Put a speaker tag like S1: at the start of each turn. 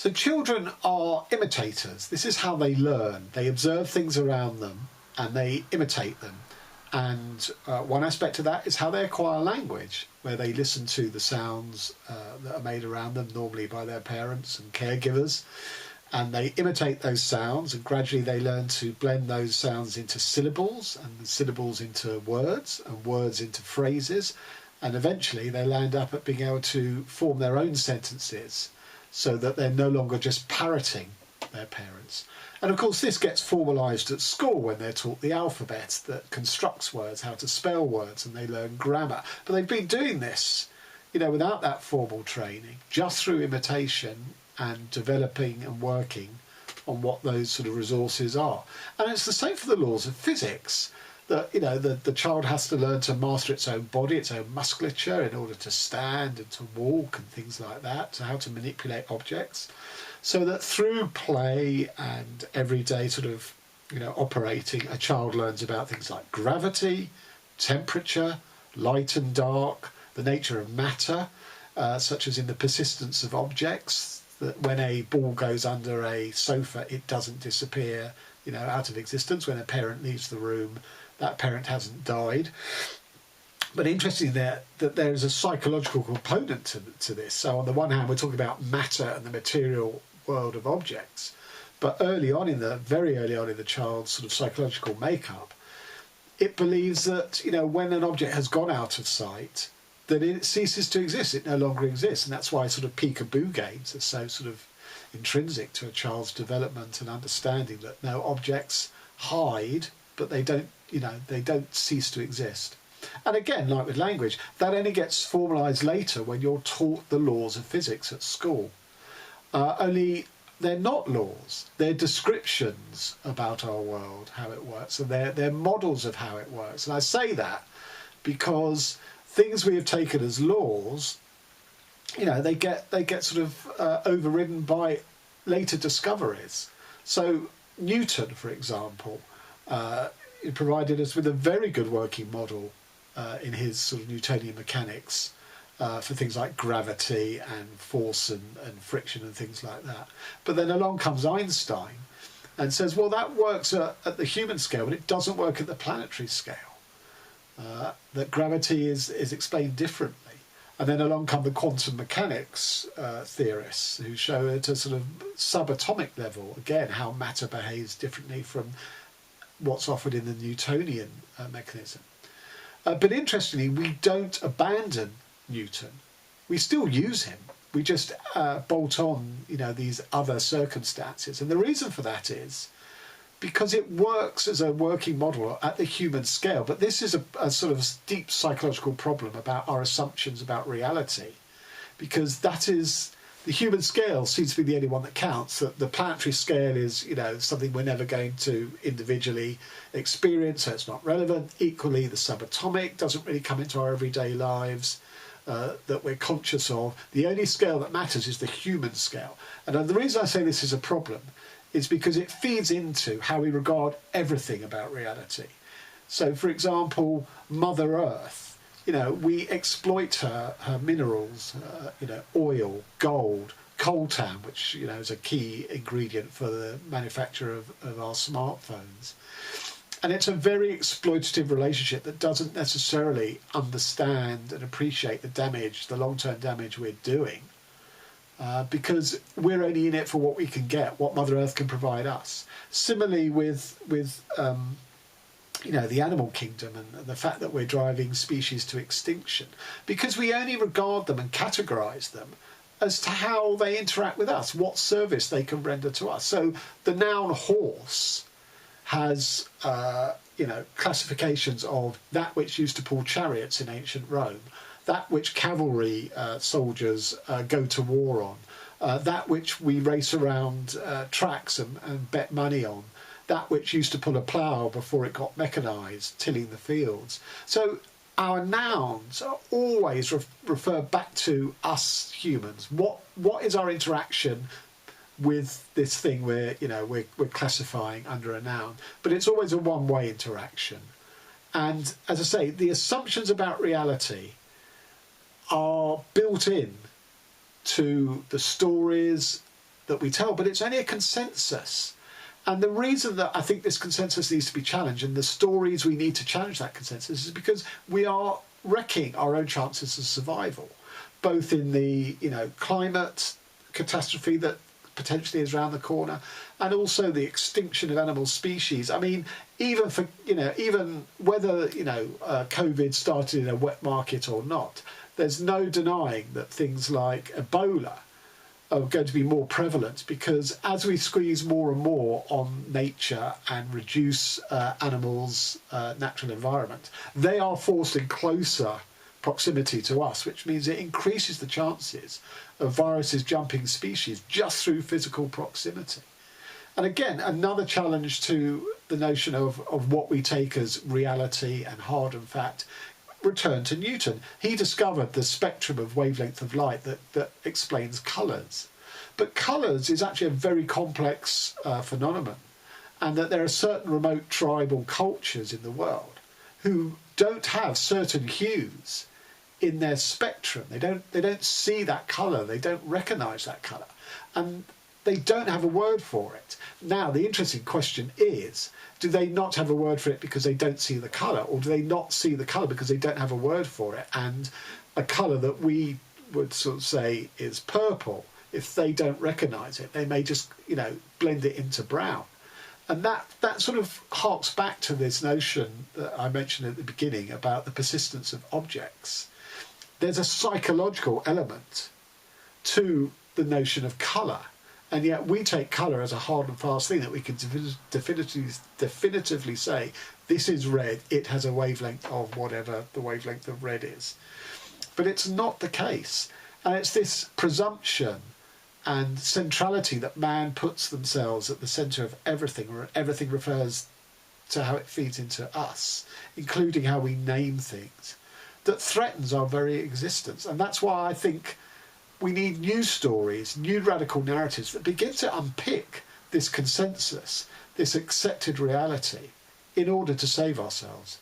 S1: So children are imitators. This is how they learn. They observe things around them and they imitate them. And one aspect of that is how they acquire language, where they listen to the sounds that are made around them, normally by their parents and caregivers, and they imitate those sounds, and gradually they learn to blend those sounds into syllables, and syllables into words, and words into phrases, and eventually they land up at being able to form their own sentences, so that they're no longer just parroting their parents. And of course this gets formalised at school when they're taught the alphabet that constructs words, how to spell words, and they learn grammar. But they've been doing this, without that formal training, just through imitation and developing and working on what those sort of resources are. And it's the same for the laws of physics, that the child has to learn to master its own body, its own musculature, in order to stand and to walk and things like that, so how to manipulate objects. So that through play and everyday operating, a child learns about things like gravity, temperature, light and dark, the nature of matter, such as in the persistence of objects, that when a ball goes under a sofa, it doesn't disappear, out of existence. When a parent leaves the room, that parent hasn't died. But interestingly, that there is a psychological component to this. So on the one hand, we're talking about matter and the material world of objects, but very early on in the child's sort of psychological makeup, it believes that when an object has gone out of sight, that it ceases to exist. It no longer exists, and that's why sort of peekaboo games are so sort of intrinsic to a child's development and understanding, that no, objects hide, but they don't cease to exist. And again, like with language, that only gets formalised later when you're taught the laws of physics at school. Only they're not laws, they're descriptions about our world, how it works, and they're models of how it works. And I say that because things we have taken as laws, they get sort of overridden by later discoveries. So Newton, for example, provided us with a very good working model in his sort of Newtonian mechanics for things like gravity and force and friction and things like that. But then along comes Einstein and says, well, that works at the human scale, but it doesn't work at the planetary scale. That gravity is explained differently. And then along come the quantum mechanics theorists, who show at a sort of subatomic level, again, how matter behaves differently from what's offered in the Newtonian mechanism. But interestingly, we don't abandon Newton. We still use him. We just bolt on, these other circumstances. And the reason for that is because it works as a working model at the human scale. But this is a sort of deep psychological problem about our assumptions about reality, because that is, the human scale seems to be the only one that counts. That the planetary scale is, something we're never going to individually experience, so it's not relevant. Equally, the subatomic doesn't really come into our everyday lives that we're conscious of. The only scale that matters is the human scale. And the reason I say this is a problem is because it feeds into how we regard everything about reality. So, for example, Mother Earth, we exploit her minerals, oil, gold, coltan, which, is a key ingredient for the manufacture of our smartphones. And it's a very exploitative relationship that doesn't necessarily understand and appreciate the long-term damage we're doing, because we're only in it for what we can get, what Mother Earth can provide us. Similarly with the animal kingdom and the fact that we're driving species to extinction, because we only regard them and categorise them as to how they interact with us, what service they can render to us. So the noun horse has classifications of that which used to pull chariots in ancient Rome, that which cavalry soldiers go to war on, that which we race around tracks and bet money on, that which used to pull a plough before it got mechanised, tilling the fields. So our nouns are always refer back to us humans. What is our interaction with this thing we're classifying under a noun? But it's always a one-way interaction. And as I say, the assumptions about reality are built in to the stories, that we tell, but it's only a consensus. And the reason that I think this consensus needs to be challenged, and the stories we need to challenge that consensus, is because we are wrecking our own chances of survival, both in the climate catastrophe that potentially is around the corner, and also the extinction of animal species. I mean, even whether COVID started in a wet market or not, there's no denying that things like Ebola are going to be more prevalent, because as we squeeze more and more on nature and reduce animals' natural environment, they are forced in closer proximity to us, which means it increases the chances of viruses jumping species just through physical proximity. And again, another challenge to the notion of what we take as reality and hard and fact. Return to Newton. He discovered the spectrum of wavelength of light that explains colours. But colours is actually a very complex phenomenon, and that there are certain remote tribal cultures in the world who don't have certain hues in their spectrum. They don't see that colour, they don't recognise that colour, and they don't have a word for it. Now, the interesting question is, do they not have a word for it because they don't see the colour, or do they not see the colour because they don't have a word for it? And a colour that we would sort of say is purple, if they don't recognise it, they may just blend it into brown. And that sort of harks back to this notion that I mentioned at the beginning about the persistence of objects. There's a psychological element to the notion of colour, and yet we take colour as a hard and fast thing that we can definitively say, this is red, it has a wavelength of whatever the wavelength of red is. But it's not the case. And it's this presumption and centrality that man puts themselves at the centre of everything, or everything refers to how it feeds into us, including how we name things, that threatens our very existence. And that's why I think we need new stories, new radical narratives that begin to unpick this consensus, this accepted reality, in order to save ourselves.